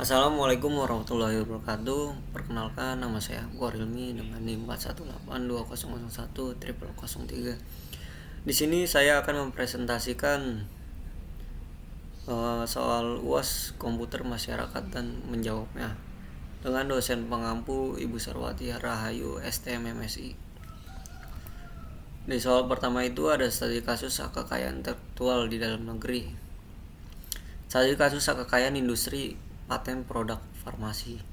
Assalamualaikum warahmatullahi wabarakatuh. Perkenalkan, nama saya Gorilmi dengan NIM 41820010003. Di sini saya akan mempresentasikan soal UAS komputer masyarakat dan menjawabnya dengan dosen pengampu Ibu Sarwati Rahayu STM/MSI. Di soal pertama itu ada studi kasus hak kekayaan intelektual di dalam negeri. Studi kasus hak kekayaan industri paten produk farmasi.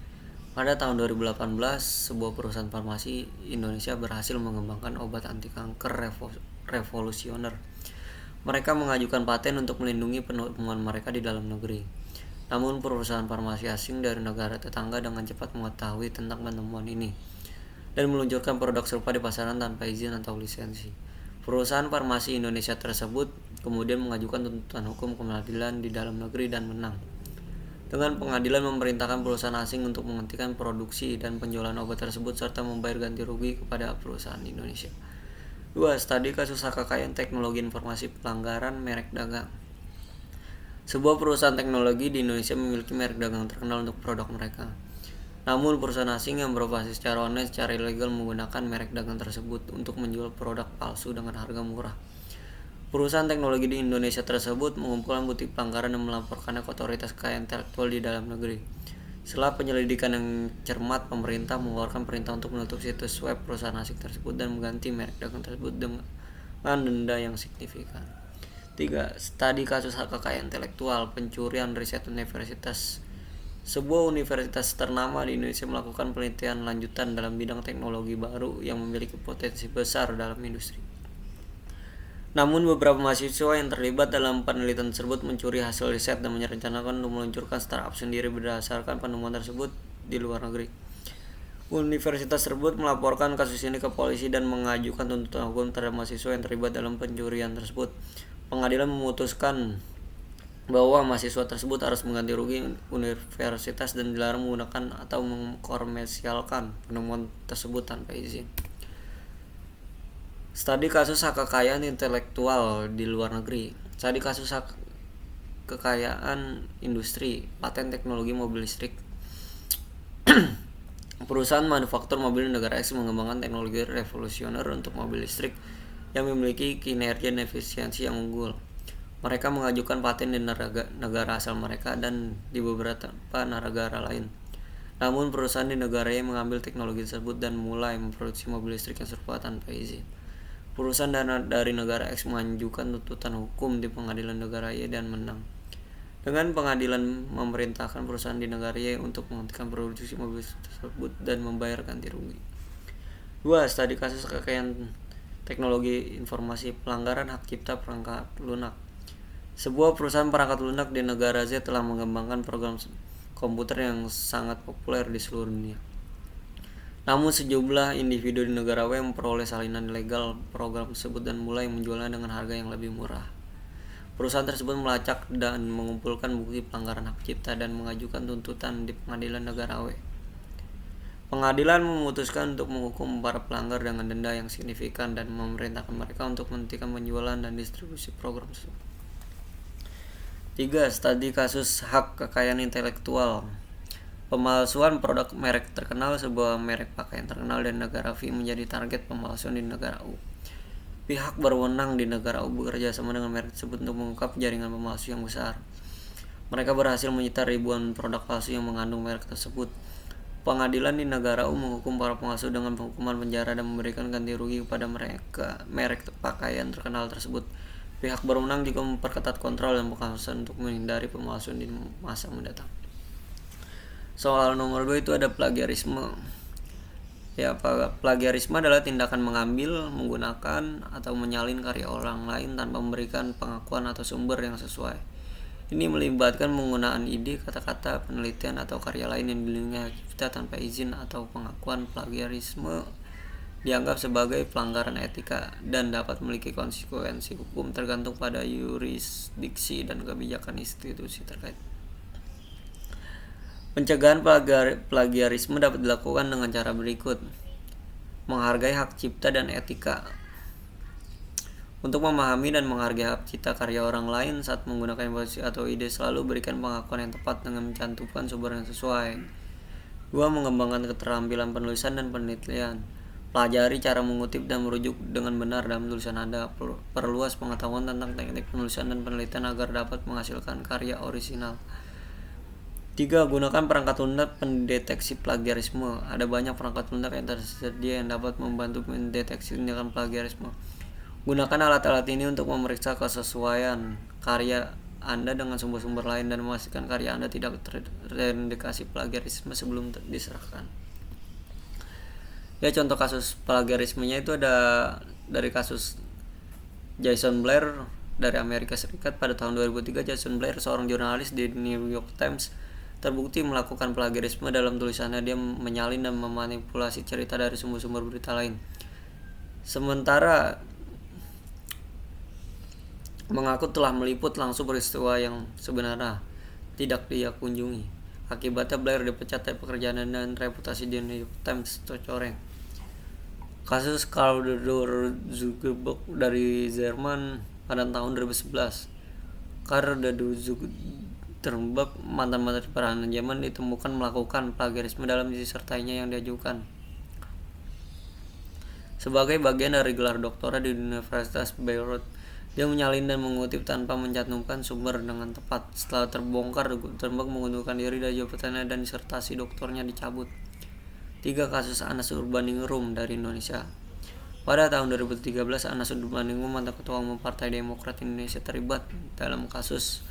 Pada tahun 2018, sebuah perusahaan farmasi Indonesia berhasil mengembangkan obat anti kanker revolusioner. Mereka mengajukan paten untuk melindungi penemuan mereka di dalam negeri. Namun perusahaan farmasi asing dari negara tetangga dengan cepat mengetahui tentang penemuan ini dan meluncurkan produk serupa di pasaran tanpa izin atau lisensi. Perusahaan farmasi Indonesia tersebut kemudian mengajukan tuntutan hukum ke pengadilan di dalam negeri dan menang. Dengan pengadilan memerintahkan perusahaan asing untuk menghentikan produksi dan penjualan obat tersebut serta membayar ganti rugi kepada perusahaan Indonesia. 2. Studi kasus hak kekayaan teknologi informasi pelanggaran merek dagang. Sebuah perusahaan teknologi di Indonesia memiliki merek dagang terkenal untuk produk mereka. Namun perusahaan asing yang beroperasi secara online secara ilegal menggunakan merek dagang tersebut untuk menjual produk palsu dengan harga murah. Perusahaan teknologi di Indonesia tersebut mengumpulkan bukti pelanggaran dan melaporkannya ke otoritas kekayaan intelektual di dalam negeri. Setelah penyelidikan yang cermat, pemerintah mengeluarkan perintah untuk menutup situs web perusahaan asing tersebut dan mengganti merek dagang tersebut dengan denda yang signifikan. 3. Studi kasus hak kekayaan intelektual pencurian riset universitas. Sebuah universitas ternama di Indonesia melakukan penelitian lanjutan dalam bidang teknologi baru yang memiliki potensi besar dalam industri. Namun beberapa mahasiswa yang terlibat dalam penelitian tersebut mencuri hasil riset dan merencanakan untuk meluncurkan startup sendiri berdasarkan penemuan tersebut di luar negeri. Universitas tersebut melaporkan kasus ini ke polisi dan mengajukan tuntutan hukum terhadap mahasiswa yang terlibat dalam pencurian tersebut. Pengadilan memutuskan bahwa mahasiswa tersebut harus mengganti rugi universitas dan dilarang menggunakan atau mengkomersialkan penemuan tersebut tanpa izin. Studi kasus hak kekayaan intelektual di luar negeri. Studi kasus hak kekayaan industri paten teknologi mobil listrik. Perusahaan manufaktur mobil negara X mengembangkan teknologi revolusioner untuk mobil listrik yang memiliki kinerja dan efisiensi yang unggul. Mereka mengajukan paten di negara asal mereka dan di beberapa negara lain. Namun perusahaan di negara Y mengambil teknologi tersebut dan mulai memproduksi mobil listrik yang serupa tanpa izin. Perusahaan dari negara X mengajukan tuntutan hukum di pengadilan negara Y dan menang. Dengan pengadilan memerintahkan perusahaan di negara Y untuk menghentikan produksi mobil tersebut dan membayar ganti rugi. 2. Studi kasus kekayaan teknologi informasi pelanggaran hak cipta perangkat lunak. Sebuah perusahaan perangkat lunak di negara Z telah mengembangkan program komputer yang sangat populer di seluruh dunia. Namun sejumlah individu di negara W memperoleh salinan ilegal program tersebut dan mulai menjualnya dengan harga yang lebih murah. Perusahaan tersebut melacak dan mengumpulkan bukti pelanggaran hak cipta dan mengajukan tuntutan di pengadilan negara W. Pengadilan memutuskan untuk menghukum para pelanggar dengan denda yang signifikan dan memerintahkan mereka untuk menghentikan penjualan dan distribusi program tersebut. 3. Studi kasus hak kekayaan intelektual. Pemalsuan produk merek terkenal. Sebuah merek pakaian terkenal dari negara V menjadi target pemalsuan di negara U. Pihak berwenang di negara U bekerja sama dengan merek tersebut untuk mengungkap jaringan pemalsu yang besar. Mereka berhasil menyita ribuan produk palsu yang mengandung merek tersebut. Pengadilan di negara U menghukum para pemalsu dengan hukuman penjara dan memberikan ganti rugi kepada merek pakaian terkenal tersebut. Pihak berwenang juga memperketat kontrol dan pengawasan untuk menghindari pemalsuan di masa mendatang. Soal nomor 2 itu ada plagiarisme. Plagiarisme adalah tindakan mengambil, menggunakan, atau menyalin karya orang lain tanpa memberikan pengakuan atau sumber yang sesuai. Ini melibatkan penggunaan ide, kata-kata, penelitian, atau karya lain yang dilindungi hak cipta tanpa izin atau pengakuan. Plagiarisme dianggap sebagai pelanggaran etika dan dapat memiliki konsekuensi hukum tergantung pada yurisdiksi dan kebijakan institusi terkait. Pencegahan plagiarisme dapat dilakukan dengan cara berikut. Menghargai hak cipta dan etika. Untuk memahami dan menghargai hak cipta karya orang lain saat menggunakan informasi atau ide, selalu berikan pengakuan yang tepat dengan mencantumkan sumber yang sesuai. 2. Mengembangkan keterampilan penulisan dan penelitian. Pelajari cara mengutip dan merujuk dengan benar dalam tulisan Anda. Perluas pengetahuan tentang teknik penulisan dan penelitian agar dapat menghasilkan karya orisinal. 3. Gunakan perangkat lunak pendeteksi plagiarisme. Ada banyak perangkat lunak yang tersedia yang dapat membantu mendeteksi tindakan plagiarisme. Gunakan alat-alat ini untuk memeriksa kesesuaian karya Anda dengan sumber-sumber lain dan memastikan karya Anda tidak terindikasi plagiarisme sebelum diserahkan. Ya, contoh kasus plagiarismenya itu ada dari kasus Jason Blair dari Amerika Serikat. Pada tahun 2003, Jason Blair, seorang jurnalis di New York Times, terbukti melakukan plagiarisme dalam tulisannya. Dia menyalin dan memanipulasi cerita dari sumber-sumber berita lain. Sementara mengaku telah meliput langsung peristiwa yang sebenarnya tidak dia kunjungi. Akibatnya Blair dipecat dari pekerjaan dan reputasi di New York Times tercoreng. Kasus Karl Zuckerberg dari Jerman pada tahun 2011. Karl Zuckerberg, mantan menteri pertahanan Jerman, ditemukan melakukan plagiarisme dalam disertasinya yang diajukan sebagai bagian dari gelar doktorat di Universitas Bayreuth. Dia menyalin dan mengutip tanpa mencantumkan sumber dengan tepat. Setelah terbongkar, Zuckerberg mengundurkan diri dari jabatannya dan disertasi doktornya dicabut. 3. Kasus Anas Urbaningrum dari Indonesia. Pada tahun 2013, Anas Urbaningrum, mantan ketua umum Partai Demokrat Indonesia, terlibat dalam kasus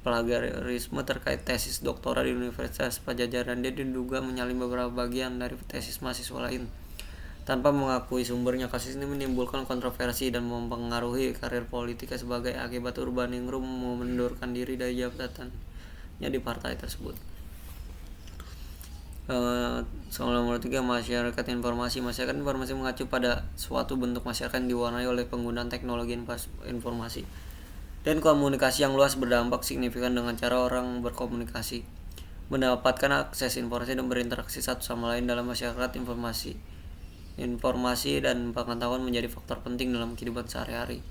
plagiarisme terkait tesis doktorat di Universitas Pajajaran. Dia diduga menyalin beberapa bagian dari tesis mahasiswa lain tanpa mengakui sumbernya. Kasus ini menimbulkan kontroversi dan mempengaruhi karir politiknya. Sebagai akibat, Urbaningrum mengundurkan diri dari jabatannya di partai tersebut. Nomor 3. Masyarakat informasi. Masyarakat informasi mengacu pada suatu bentuk masyarakat yang diwarnai oleh penggunaan teknologi informasi dan komunikasi yang luas, berdampak signifikan dengan cara orang berkomunikasi, mendapatkan akses informasi dan berinteraksi satu sama lain dalam masyarakat informasi. Informasi dan pengetahuan menjadi faktor penting dalam kehidupan sehari-hari,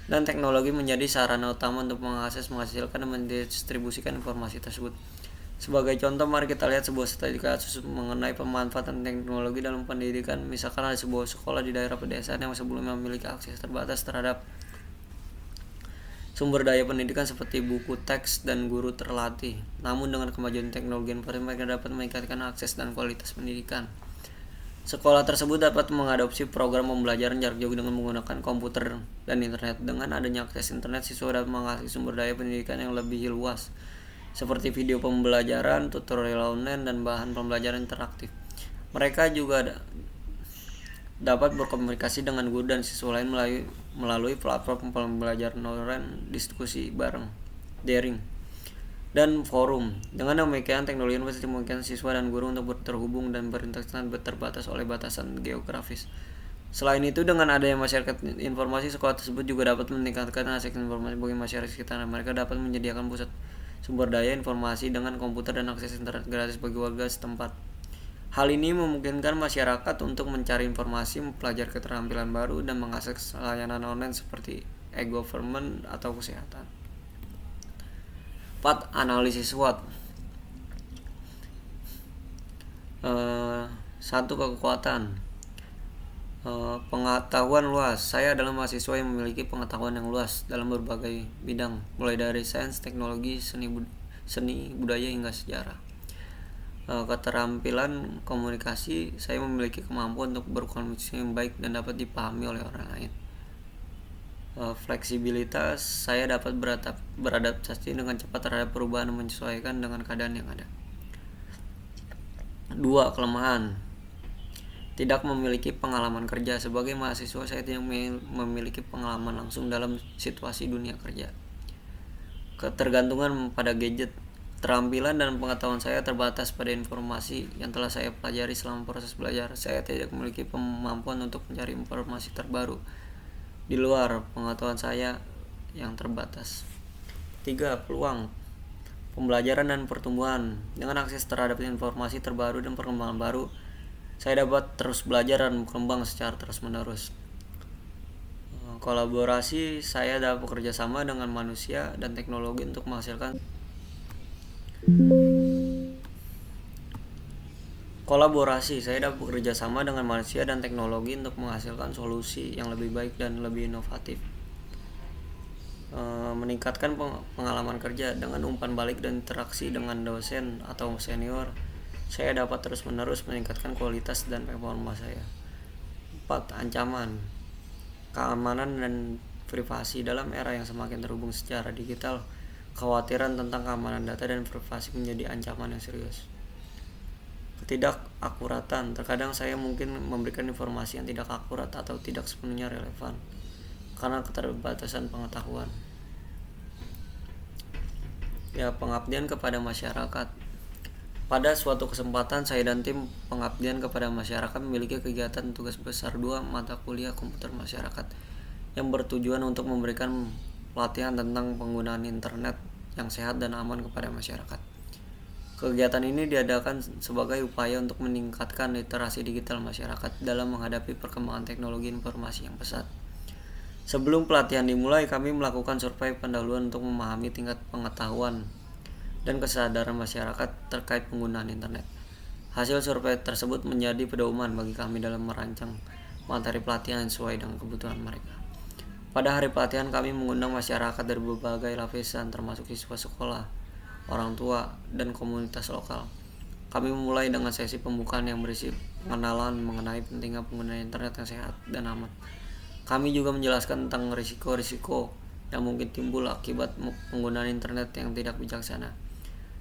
dan teknologi menjadi sarana utama untuk mengakses, menghasilkan, dan mendistribusikan informasi tersebut. Sebagai contoh, mari kita lihat sebuah studi kasus mengenai pemanfaatan teknologi dalam pendidikan. Misalkan ada sebuah sekolah di daerah pedesaan yang sebelumnya memiliki akses terbatas terhadap sumber daya pendidikan seperti buku, teks, dan guru terlatih. Namun dengan kemajuan teknologi informasi, mereka dapat meningkatkan akses dan kualitas pendidikan. Sekolah tersebut dapat mengadopsi program pembelajaran jarak jauh dengan menggunakan komputer dan internet. Dengan adanya akses internet, siswa dapat mengakses sumber daya pendidikan yang lebih luas, seperti video pembelajaran, tutorial online, dan bahan pembelajaran interaktif. Mereka juga dapat berkomunikasi dengan guru dan siswa lain melalui platform pembelajaran online, diskusi bareng, daring, dan forum. Dengan demikian, teknologi informasi memungkinkan siswa dan guru untuk terhubung dan berinteraksi terbatas oleh batasan geografis. Selain itu, dengan adanya masyarakat informasi, sekolah tersebut juga dapat meningkatkan akses informasi bagi masyarakat sekitar. Mereka dapat menyediakan pusat sumber daya informasi dengan komputer dan akses internet gratis bagi warga setempat. Hal ini memungkinkan masyarakat untuk mencari informasi, mempelajari keterampilan baru, dan mengakses layanan online seperti e-government atau kesehatan. 4. Analisis SWOT. 1. Kekuatan. Pengetahuan luas. Saya adalah mahasiswa yang memiliki pengetahuan yang luas dalam berbagai bidang, mulai dari sains, teknologi, seni, budaya, hingga sejarah. Keterampilan komunikasi. Saya memiliki kemampuan untuk berkomunikasi yang baik dan dapat dipahami oleh orang lain. Fleksibilitas. Saya dapat beradaptasi dengan cepat terhadap perubahan dan menyesuaikan dengan keadaan yang ada. 2. Kelemahan. Tidak memiliki pengalaman kerja. Sebagai mahasiswa, saya tidak memiliki pengalaman langsung dalam situasi dunia kerja. Ketergantungan pada gadget. Keterampilan dan pengetahuan saya terbatas pada informasi yang telah saya pelajari selama proses belajar. Saya tidak memiliki kemampuan untuk mencari informasi terbaru di luar pengetahuan saya yang terbatas. 3. Peluang. Pembelajaran dan pertumbuhan. Dengan akses terhadap informasi terbaru dan perkembangan baru, saya dapat terus belajar dan berkembang secara terus-menerus. Kolaborasi, saya dapat bekerja sama dengan manusia dan teknologi untuk menghasilkan solusi yang lebih baik dan lebih inovatif. Meningkatkan pengalaman kerja dengan umpan balik dan interaksi dengan dosen atau senior. Saya dapat terus-menerus meningkatkan kualitas dan performa saya. 4. Ancaman, keamanan dan privasi. Dalam era yang semakin terhubung secara digital, kekhawatiran tentang keamanan data dan privasi menjadi ancaman yang serius. Ketidakakuratan, terkadang saya mungkin memberikan informasi yang tidak akurat atau tidak sepenuhnya relevan karena keterbatasan pengetahuan. Pengabdian kepada masyarakat. Pada suatu kesempatan, saya dan tim pengabdian kepada masyarakat memiliki kegiatan tugas besar 2 mata kuliah komputer masyarakat yang bertujuan untuk memberikan pelatihan tentang penggunaan internet yang sehat dan aman kepada masyarakat. Kegiatan ini diadakan sebagai upaya untuk meningkatkan literasi digital masyarakat dalam menghadapi perkembangan teknologi informasi yang pesat. Sebelum pelatihan dimulai, kami melakukan survei pendahuluan untuk memahami tingkat pengetahuan dan kesadaran masyarakat terkait penggunaan internet. Hasil survei tersebut menjadi pedoman bagi kami dalam merancang materi pelatihan sesuai dengan kebutuhan mereka. Pada hari pelatihan, kami mengundang masyarakat dari berbagai lapisan termasuk siswa sekolah, orang tua, dan komunitas lokal. Kami memulai dengan sesi pembukaan yang berisi pengenalan mengenai pentingnya penggunaan internet yang sehat dan aman. Kami juga menjelaskan tentang risiko-risiko yang mungkin timbul akibat penggunaan internet yang tidak bijaksana.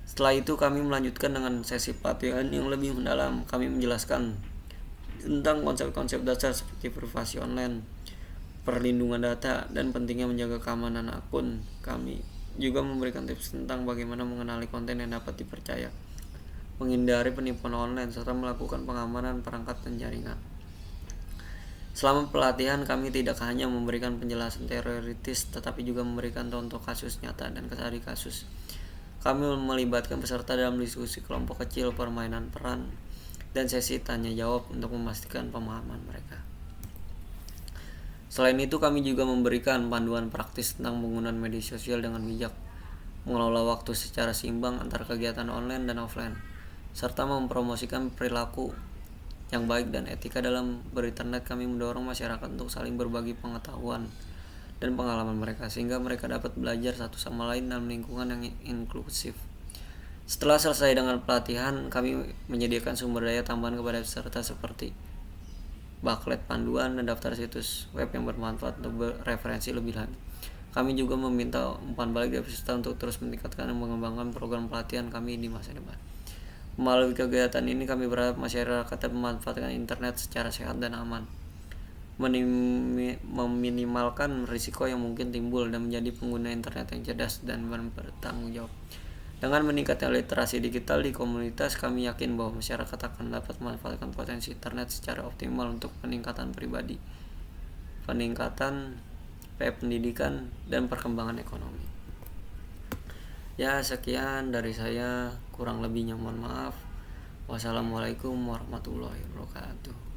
Setelah itu kami melanjutkan dengan sesi pelatihan yang lebih mendalam. Kami menjelaskan tentang konsep-konsep dasar seperti privasi online, perlindungan data, dan pentingnya menjaga keamanan akun. Kami juga memberikan tips tentang bagaimana mengenali konten yang dapat dipercaya, menghindari penipuan online, serta melakukan pengamanan perangkat dan jaringan. Selama pelatihan, kami tidak hanya memberikan penjelasan teoritis, tetapi juga memberikan contoh kasus nyata dan studi kasus. Kami melibatkan peserta dalam diskusi kelompok kecil, permainan peran, dan sesi tanya jawab untuk memastikan pemahaman mereka. Selain itu, kami juga memberikan panduan praktis tentang penggunaan media sosial dengan bijak, mengelola waktu secara seimbang antara kegiatan online dan offline, serta mempromosikan perilaku yang baik dan etika dalam berinternet. Kami mendorong masyarakat untuk saling berbagi pengetahuan dan pengalaman mereka sehingga mereka dapat belajar satu sama lain dalam lingkungan yang inklusif. Setelah selesai dengan pelatihan, kami menyediakan sumber daya tambahan kepada peserta seperti booklet panduan dan daftar situs web yang bermanfaat untuk referensi lebih lanjut. Kami juga meminta umpan balik dari peserta untuk terus meningkatkan dan mengembangkan program pelatihan kami di masa depan. Melalui kegiatan ini, kami berharap masyarakat dapat memanfaatkan internet secara sehat dan aman, meminimalkan risiko yang mungkin timbul, dan menjadi pengguna internet yang cerdas dan bertanggung jawab. Dengan meningkatnya literasi digital di komunitas, kami yakin bahwa masyarakat akan dapat memanfaatkan potensi internet secara optimal untuk peningkatan pribadi, peningkatan pendidikan, dan perkembangan ekonomi. Sekian dari saya, kurang lebihnya mohon maaf. Wassalamualaikum warahmatullahi wabarakatuh.